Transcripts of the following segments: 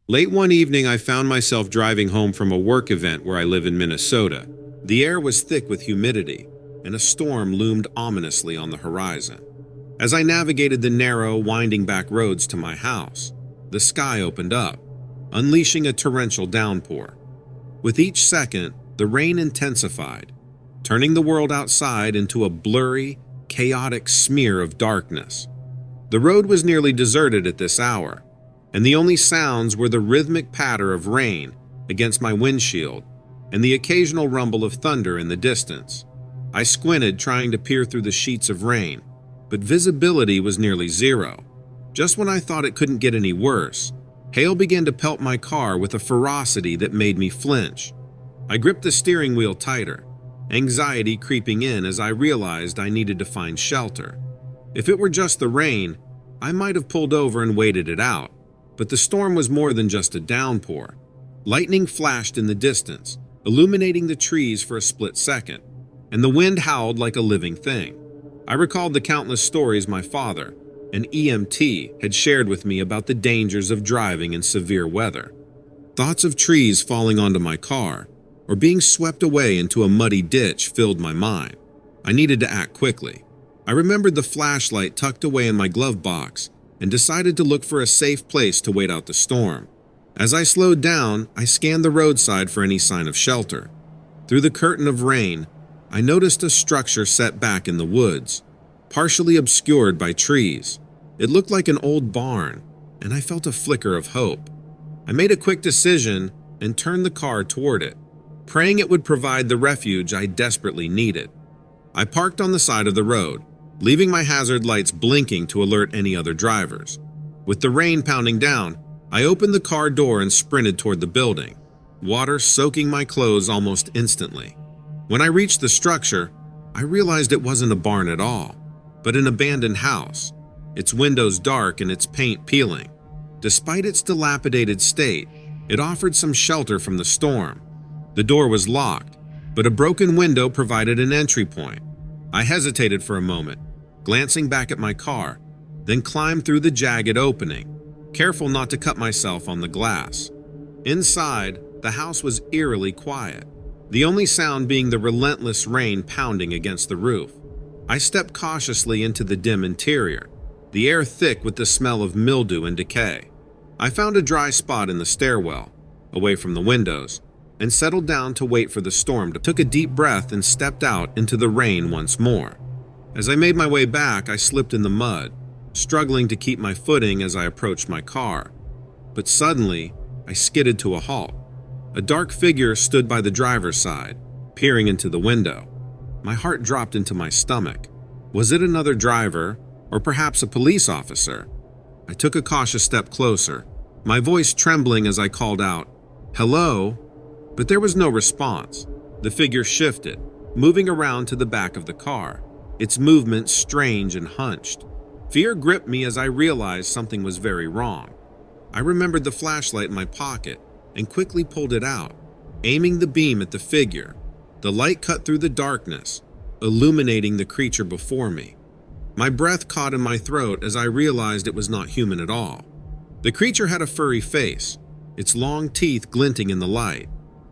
Late one evening, I found myself driving home from a work event where I live in Minnesota. The air was thick with humidity, and a storm loomed ominously on the horizon. As I navigated the narrow, winding back roads to my house, the sky opened up, unleashing a torrential downpour. With each second, the rain intensified, turning the world outside into a blurry, chaotic smear of darkness. The road was nearly deserted at this hour, and the only sounds were the rhythmic patter of rain against my windshield and the occasional rumble of thunder in the distance. I squinted, trying to peer through the sheets of rain, but visibility was nearly zero. Just when I thought it couldn't get any worse, hail began to pelt my car with a ferocity that made me flinch. I gripped the steering wheel tighter, anxiety creeping in as I realized I needed to find shelter. If it were just the rain, I might have pulled over and waited it out, but the storm was more than just a downpour. Lightning flashed in the distance, illuminating the trees for a split second, and the wind howled like a living thing. I recalled the countless stories my father, an EMT, had shared with me about the dangers of driving in severe weather. Thoughts of trees falling onto my car or being swept away into a muddy ditch filled my mind. I needed to act quickly. I remembered the flashlight tucked away in my glove box and decided to look for a safe place to wait out the storm. As I slowed down, I scanned the roadside for any sign of shelter. Through the curtain of rain, I noticed a structure set back in the woods, partially obscured by trees. It looked like an old barn, and I felt a flicker of hope. I made a quick decision and turned the car toward it, praying it would provide the refuge I desperately needed. I parked on the side of the road, leaving my hazard lights blinking to alert any other drivers. With the rain pounding down, I opened the car door and sprinted toward the building, water soaking my clothes almost instantly. When I reached the structure, I realized it wasn't a barn at all, but an abandoned house, its windows dark and its paint peeling. Despite its dilapidated state, it offered some shelter from the storm. The door was locked, but a broken window provided an entry point. I hesitated for a moment, glancing back at my car, then climbed through the jagged opening, careful not to cut myself on the glass. Inside, the house was eerily quiet, the only sound being the relentless rain pounding against the roof. I stepped cautiously into the dim interior, the air thick with the smell of mildew and decay. I found a dry spot in the stairwell, away from the windows, and settled down to wait for the storm. Took a deep breath and stepped out into the rain once more. As I made my way back, I slipped in the mud, struggling to keep my footing as I approached my car. But suddenly, I skidded to a halt. A dark figure stood by the driver's side, peering into the window. My heart dropped into my stomach. Was it another driver, or perhaps a police officer? I took a cautious step closer, my voice trembling as I called out, "Hello?" But there was no response. The figure shifted, moving around to the back of the car, its movement strange and hunched. Fear gripped me as I realized something was very wrong. I remembered the flashlight in my pocket and quickly pulled it out, aiming the beam at the figure. The light cut through the darkness, illuminating the creature before me. My breath caught in my throat as I realized it was not human at all. The creature had a furry face, its long teeth glinting in the light.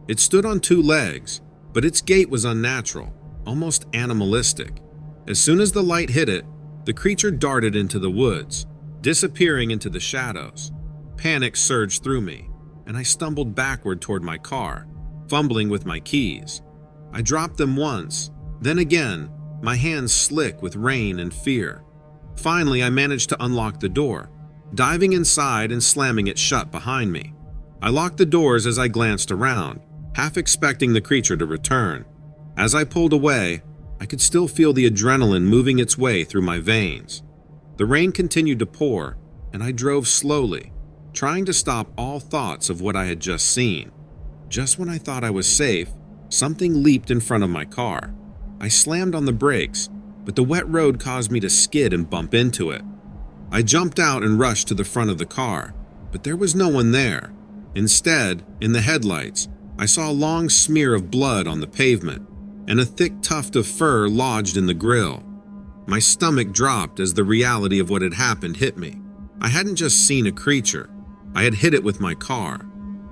It stood on two legs, but its gait was unnatural, almost animalistic. As soon as the light hit it, the creature darted into the woods, disappearing into the shadows. Panic surged through me, and I stumbled backward toward my car, fumbling with my keys. I dropped them once, then again, my hands slick with rain and fear. Finally, I managed to unlock the door, diving inside and slamming it shut behind me. I locked the doors as I glanced around, half expecting the creature to return. As I pulled away, I could still feel the adrenaline moving its way through my veins. The rain continued to pour, and I drove slowly, trying to stop all thoughts of what I had just seen. Just when I thought I was safe, something leaped in front of my car. I slammed on the brakes, but the wet road caused me to skid and bump into it. I jumped out and rushed to the front of the car, but there was no one there. Instead, in the headlights, I saw a long smear of blood on the pavement and a thick tuft of fur lodged in the grill. My stomach dropped as the reality of what had happened hit me. I hadn't just seen a creature. I had hit it with my car.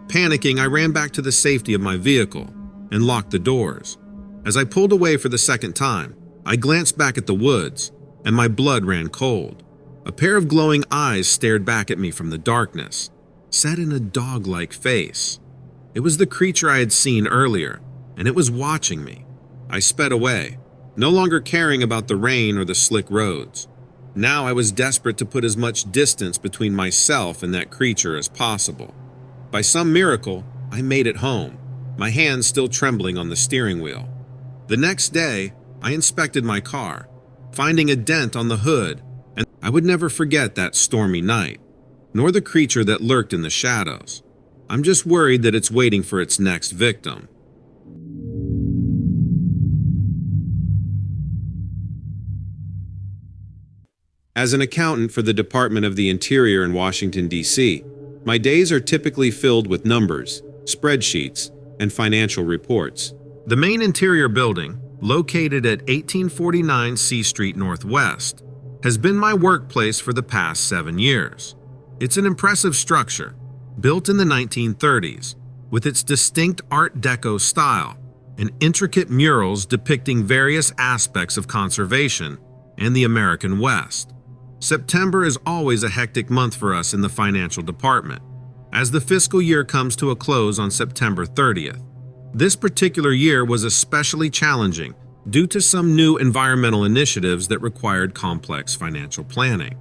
Panicking, I ran back to the safety of my vehicle and locked the doors. As I pulled away for the second time, I glanced back at the woods, and my blood ran cold. A pair of glowing eyes stared back at me from the darkness, set in a dog-like face. It was the creature I had seen earlier, and it was watching me. I sped away, no longer caring about the rain or the slick roads. Now I was desperate to put as much distance between myself and that creature as possible. By some miracle, I made it home, my hands still trembling on the steering wheel. The next day, I inspected my car, finding a dent on the hood, and I would never forget that stormy night, nor the creature that lurked in the shadows. I'm just worried that it's waiting for its next victim. As an accountant for the Department of the Interior in Washington, D.C., my days are typically filled with numbers, spreadsheets, and financial reports. The main interior building, located at 1849 C Street Northwest, has been my workplace for the past 7 years. It's an impressive structure, built in the 1930s, with its distinct Art Deco style and intricate murals depicting various aspects of conservation and the American West. September is always a hectic month for us in the financial department, as the fiscal year comes to a close on September 30th. This particular year was especially challenging due to some new environmental initiatives that required complex financial planning.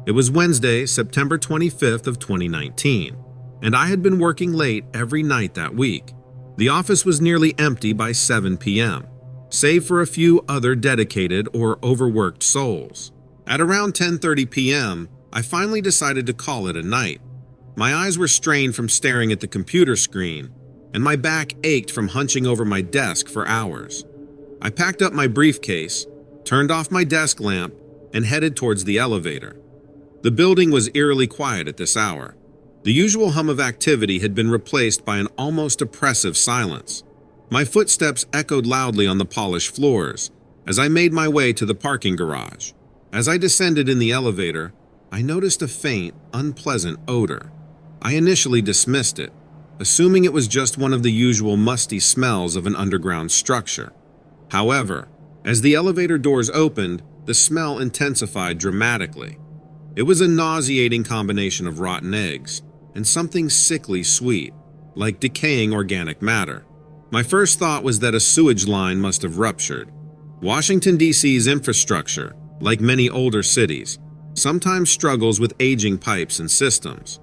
It was Wednesday, September 25th of 2019, and I had been working late every night that week. The office was nearly empty by 7 p.m., save for a few other dedicated or overworked souls. At around 10:30 p.m., I finally decided to call it a night. My eyes were strained from staring at the computer screen, and my back ached from hunching over my desk for hours. I packed up my briefcase, turned off my desk lamp, and headed towards the elevator. The building was eerily quiet at this hour. The usual hum of activity had been replaced by an almost oppressive silence. My footsteps echoed loudly on the polished floors as I made my way to the parking garage. As I descended in the elevator, I noticed a faint, unpleasant odor. I initially dismissed it, assuming it was just one of the usual musty smells of an underground structure. However, as the elevator doors opened, the smell intensified dramatically. It was a nauseating combination of rotten eggs and something sickly sweet, like decaying organic matter. My first thought was that a sewage line must have ruptured. Washington, D.C.'s infrastructure, like many older cities, sometimes struggles with aging pipes and systems.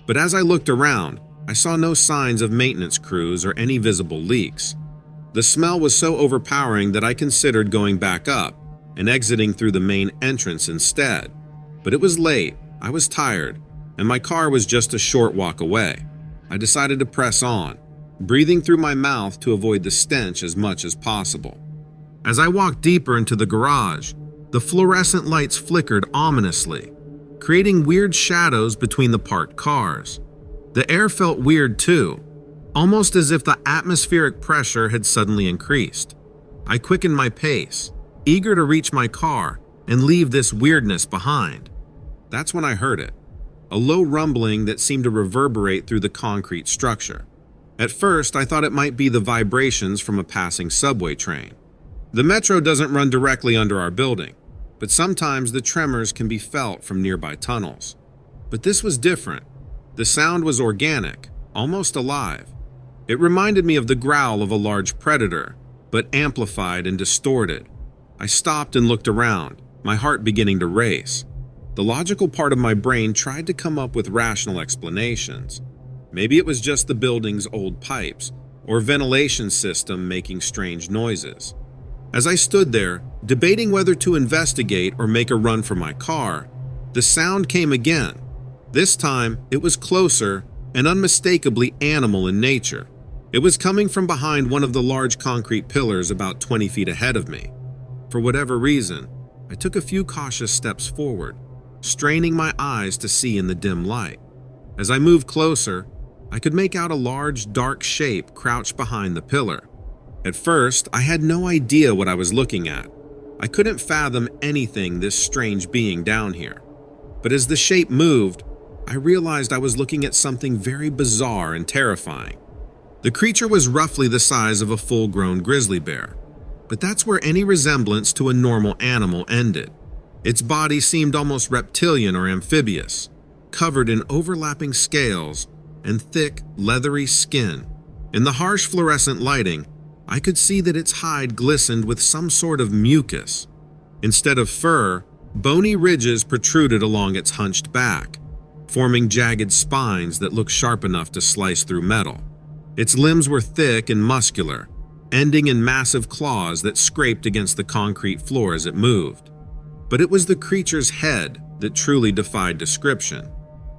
But as I looked around, I saw no signs of maintenance crews or any visible leaks. The smell was so overpowering that I considered going back up and exiting through the main entrance instead. But it was late, I was tired, and my car was just a short walk away. I decided to press on, breathing through my mouth to avoid the stench as much as possible. As I walked deeper into the garage, the fluorescent lights flickered ominously, creating weird shadows between the parked cars. The air felt weird too, almost as if the atmospheric pressure had suddenly increased. I quickened my pace, eager to reach my car and leave this weirdness behind. That's when I heard it, a low rumbling that seemed to reverberate through the concrete structure. At first, I thought it might be the vibrations from a passing subway train. The metro doesn't run directly under our building, but sometimes the tremors can be felt from nearby tunnels. But this was different. The sound was organic, almost alive. It reminded me of the growl of a large predator, but amplified and distorted. I stopped and looked around, my heart beginning to race. The logical part of my brain tried to come up with rational explanations. Maybe it was just the building's old pipes, or ventilation system making strange noises. As I stood there, debating whether to investigate or make a run for my car, the sound came again. This time, it was closer and unmistakably animal in nature. It was coming from behind one of the large concrete pillars about 20 feet ahead of me. For whatever reason, I took a few cautious steps forward, straining my eyes to see in the dim light. As I moved closer, I could make out a large, dark shape crouched behind the pillar. At first, I had no idea what I was looking at. I couldn't fathom anything this strange being down here. But as the shape moved, I realized I was looking at something very bizarre and terrifying. The creature was roughly the size of a full-grown grizzly bear, but that's where any resemblance to a normal animal ended. Its body seemed almost reptilian or amphibious, covered in overlapping scales and thick, leathery skin. In the harsh fluorescent lighting, I could see that its hide glistened with some sort of mucus. Instead of fur, bony ridges protruded along its hunched back, forming jagged spines that looked sharp enough to slice through metal. Its limbs were thick and muscular, ending in massive claws that scraped against the concrete floor as it moved. But it was the creature's head that truly defied description.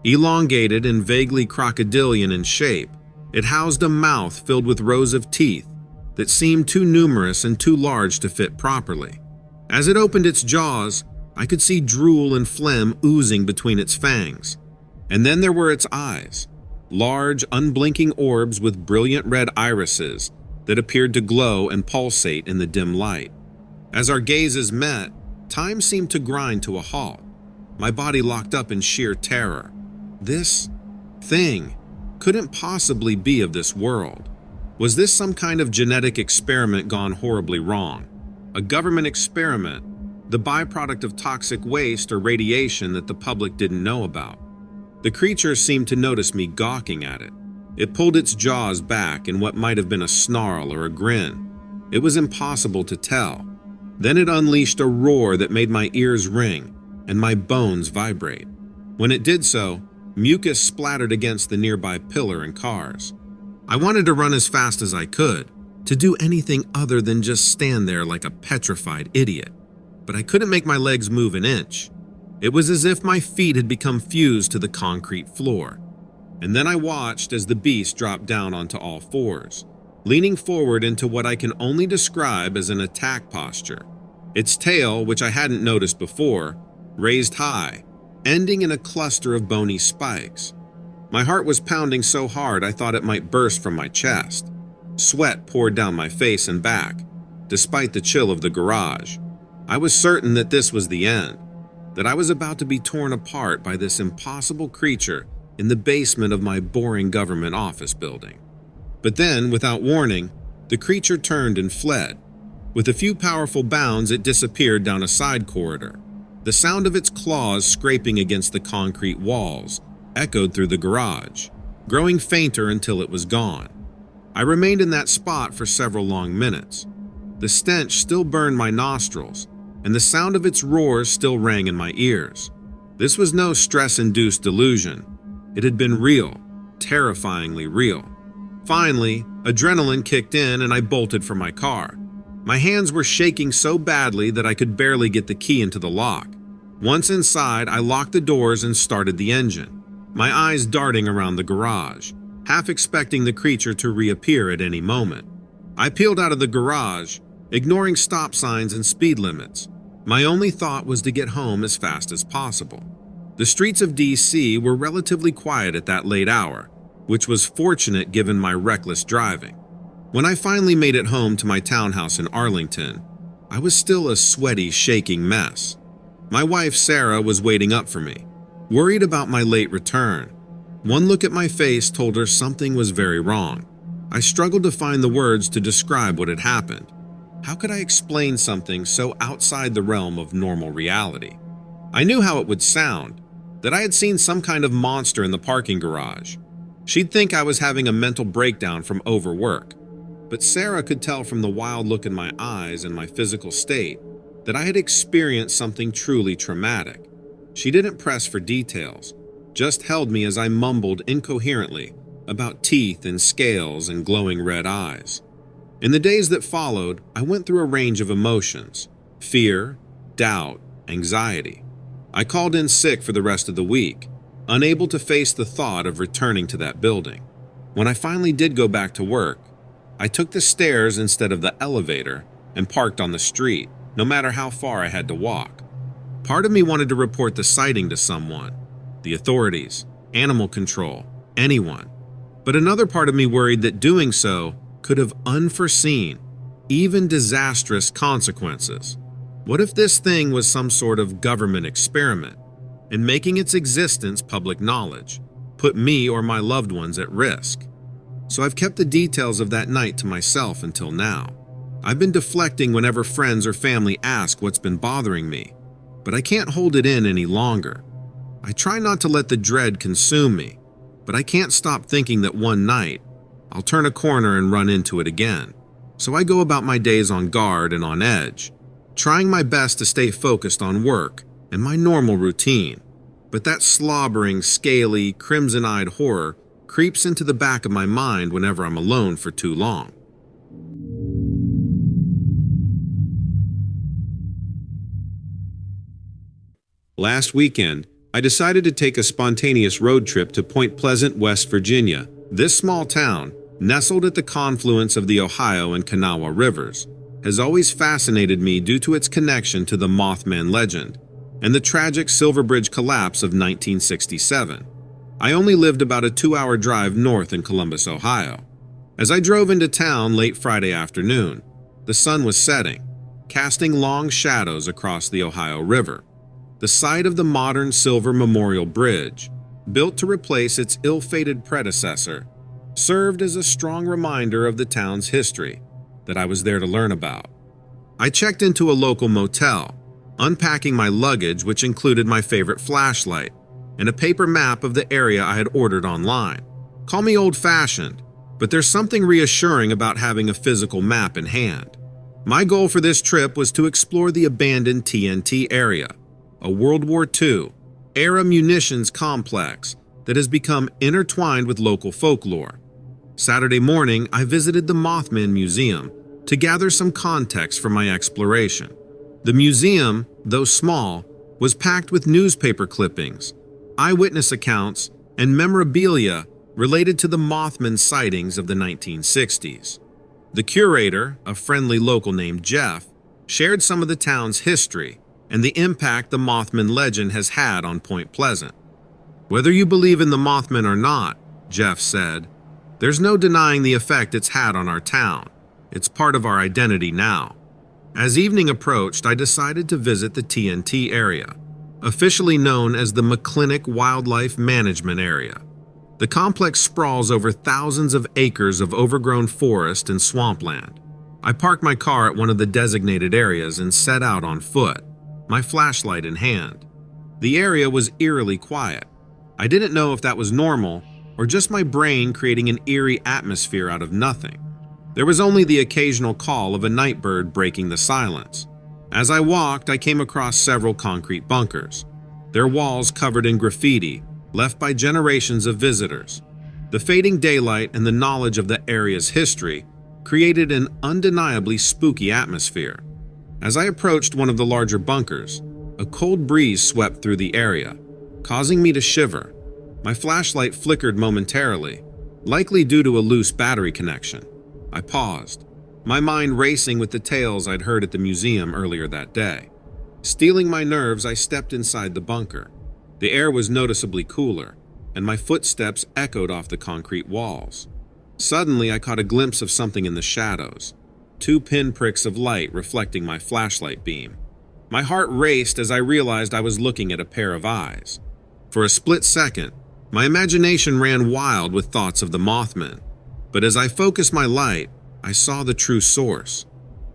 Elongated and vaguely crocodilian in shape, it housed a mouth filled with rows of teeth that seemed too numerous and too large to fit properly. As it opened its jaws, I could see drool and phlegm oozing between its fangs. And then there were its eyes, large, unblinking orbs with brilliant red irises that appeared to glow and pulsate in the dim light. As our gazes met, time seemed to grind to a halt. My body locked up in sheer terror. This thing couldn't possibly be of this world. Was this some kind of genetic experiment gone horribly wrong? A government experiment, the byproduct of toxic waste or radiation that the public didn't know about? The creature seemed to notice me gawking at it. It pulled its jaws back in what might have been a snarl or a grin. It was impossible to tell. Then it unleashed a roar that made my ears ring and my bones vibrate. When it did so, mucus splattered against the nearby pillar and cars. I wanted to run as fast as I could, to do anything other than just stand there like a petrified idiot. But I couldn't make my legs move an inch. It was as if my feet had become fused to the concrete floor. And then I watched as the beast dropped down onto all fours, leaning forward into what I can only describe as an attack posture. Its tail, which I hadn't noticed before, raised high, ending in a cluster of bony spikes. My heart was pounding so hard I thought it might burst from my chest. Sweat poured down my face and back, despite the chill of the garage. I was certain that this was the end, that I was about to be torn apart by this impossible creature in the basement of my boring government office building. But then, without warning, the creature turned and fled. With a few powerful bounds, it disappeared down a side corridor. The sound of its claws scraping against the concrete walls echoed through the garage, growing fainter until it was gone. I remained in that spot for several long minutes. The stench still burned my nostrils, and the sound of its roars still rang in my ears. This was no stress-induced delusion. It had been real, terrifyingly real. Finally, adrenaline kicked in and I bolted for my car. My hands were shaking so badly that I could barely get the key into the lock. Once inside, I locked the doors and started the engine, my eyes darting around the garage, half expecting the creature to reappear at any moment. I peeled out of the garage, ignoring stop signs and speed limits. My only thought was to get home as fast as possible. The streets of D.C. were relatively quiet at that late hour, which was fortunate given my reckless driving. When I finally made it home to my townhouse in Arlington, I was still a sweaty, shaking mess. My wife, Sarah, was waiting up for me, worried about my late return. One look at my face told her something was very wrong. I struggled to find the words to describe what had happened. How could I explain something so outside the realm of normal reality? I knew how it would sound, that I had seen some kind of monster in the parking garage. She'd think I was having a mental breakdown from overwork. But Sarah could tell from the wild look in my eyes and my physical state that I had experienced something truly traumatic. She didn't press for details, just held me as I mumbled incoherently about teeth and scales and glowing red eyes. In the days that followed, I went through a range of emotions: fear, doubt, anxiety. I called in sick for the rest of the week, unable to face the thought of returning to that building. When I finally did go back to work, I took the stairs instead of the elevator and parked on the street, no matter how far I had to walk. Part of me wanted to report the sighting to someone, the authorities, animal control, anyone. But another part of me worried that doing so could have unforeseen, even disastrous consequences. What if this thing was some sort of government experiment? and making its existence public knowledge put me or my loved ones at risk. So I've kept the details of that night to myself until now. I've been deflecting whenever friends or family ask what's been bothering me, but I can't hold it in any longer. I try not to let the dread consume me, but I can't stop thinking that one night I'll turn a corner and run into it again. So I go about my days on guard and on edge, trying my best to stay focused on work and my normal routine. But that slobbering, scaly, crimson-eyed horror creeps into the back of my mind whenever I'm alone for too long. Last weekend, I decided to take a spontaneous road trip to Point Pleasant, West Virginia. This small town, nestled at the confluence of the Ohio and Kanawha rivers, has always fascinated me due to its connection to the Mothman legend and the tragic Silver Bridge collapse of 1967. I only lived about a 2-hour drive north in Columbus, Ohio. As I drove into town late Friday afternoon, the sun was setting, casting long shadows across the Ohio River. The site of the modern Silver Memorial Bridge, built to replace its ill-fated predecessor, served as a strong reminder of the town's history that I was there to learn about. I checked into a local motel, unpacking my luggage, which included my favorite flashlight and a paper map of the area I had ordered online. Call me old-fashioned, but there's something reassuring about having a physical map in hand. My goal for this trip was to explore the abandoned TNT area, a World War II-era munitions complex that has become intertwined with local folklore. Saturday morning, I visited the Mothman Museum to gather some context for my exploration. The museum, though small, was packed with newspaper clippings, eyewitness accounts, and memorabilia related to the Mothman sightings of the 1960s. The curator, a friendly local named Jeff, shared some of the town's history and the impact the Mothman legend has had on Point Pleasant. "Whether you believe in the Mothman or not," Jeff said, "there's no denying the effect it's had on our town. It's part of our identity now." As evening approached, I decided to visit the TNT area, officially known as the McClintock Wildlife Management Area. The complex sprawls over thousands of acres of overgrown forest and swampland. I parked my car at one of the designated areas and set out on foot, my flashlight in hand. The area was eerily quiet. I didn't know if that was normal or just my brain creating an eerie atmosphere out of nothing. There was only the occasional call of a night bird breaking the silence. As I walked, I came across several concrete bunkers, their walls covered in graffiti left by generations of visitors. The fading daylight and the knowledge of the area's history created an undeniably spooky atmosphere. As I approached one of the larger bunkers, a cold breeze swept through the area, causing me to shiver. My flashlight flickered momentarily, likely due to a loose battery connection. I paused, my mind racing with the tales I'd heard at the museum earlier that day. Steeling my nerves, I stepped inside the bunker. The air was noticeably cooler, and my footsteps echoed off the concrete walls. Suddenly, I caught a glimpse of something in the shadows, 2 pinpricks of light reflecting my flashlight beam. My heart raced as I realized I was looking at a pair of eyes. For a split second, my imagination ran wild with thoughts of the Mothman. But as I focused my light, I saw the true source.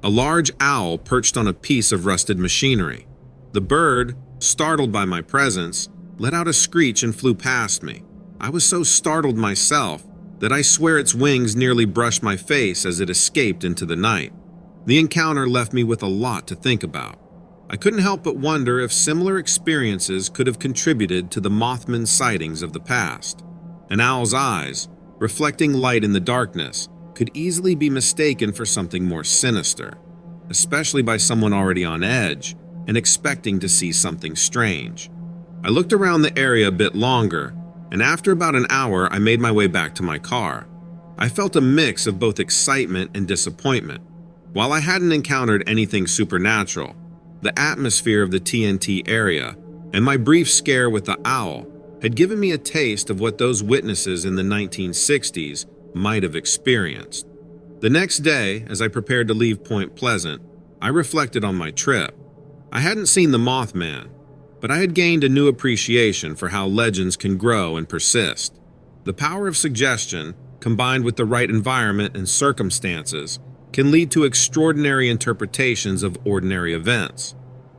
A large owl perched on a piece of rusted machinery. The bird, startled by my presence, let out a screech and flew past me. I was so startled myself that I swear its wings nearly brushed my face as it escaped into the night. The encounter left me with a lot to think about. I couldn't help but wonder if similar experiences could have contributed to the Mothman sightings of the past. An owl's eyes, reflecting light in the darkness, could easily be mistaken for something more sinister, especially by someone already on edge and expecting to see something strange. I looked around the area a bit longer, and after about an hour, I made my way back to my car. I felt a mix of both excitement and disappointment. While I hadn't encountered anything supernatural, the atmosphere of the TNT area and my brief scare with the owl had given me a taste of what those witnesses in the 1960s might have experienced. The next day, as I prepared to leave Point Pleasant, I reflected on my trip. I hadn't seen the Mothman, but I had gained a new appreciation for how legends can grow and persist. The power of suggestion, combined with the right environment and circumstances, can lead to extraordinary interpretations of ordinary events.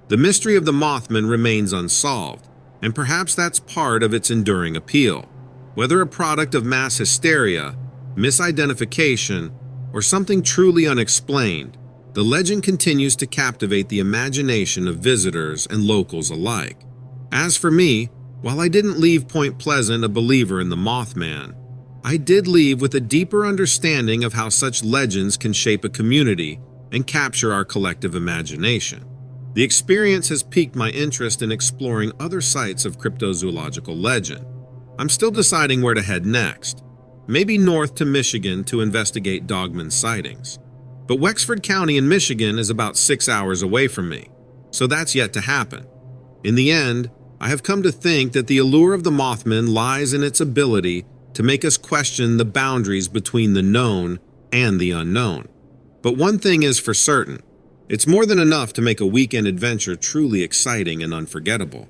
The mystery of the Mothman remains unsolved, and perhaps that's part of its enduring appeal. Whether a product of mass hysteria, misidentification, or something truly unexplained, the legend continues to captivate the imagination of visitors and locals alike. As for me, while I didn't leave Point Pleasant a believer in the Mothman, I did leave with a deeper understanding of how such legends can shape a community and capture our collective imagination. The experience has piqued my interest in exploring other sites of cryptozoological legend. I'm still deciding where to head next, maybe north to Michigan to investigate dogman sightings. But Wexford County in Michigan is about 6 hours away from me, so that's yet to happen. In the end, I have come to think that the allure of the Mothman lies in its ability to make us question the boundaries between the known and the unknown. But one thing is for certain, it's more than enough to make a weekend adventure truly exciting and unforgettable.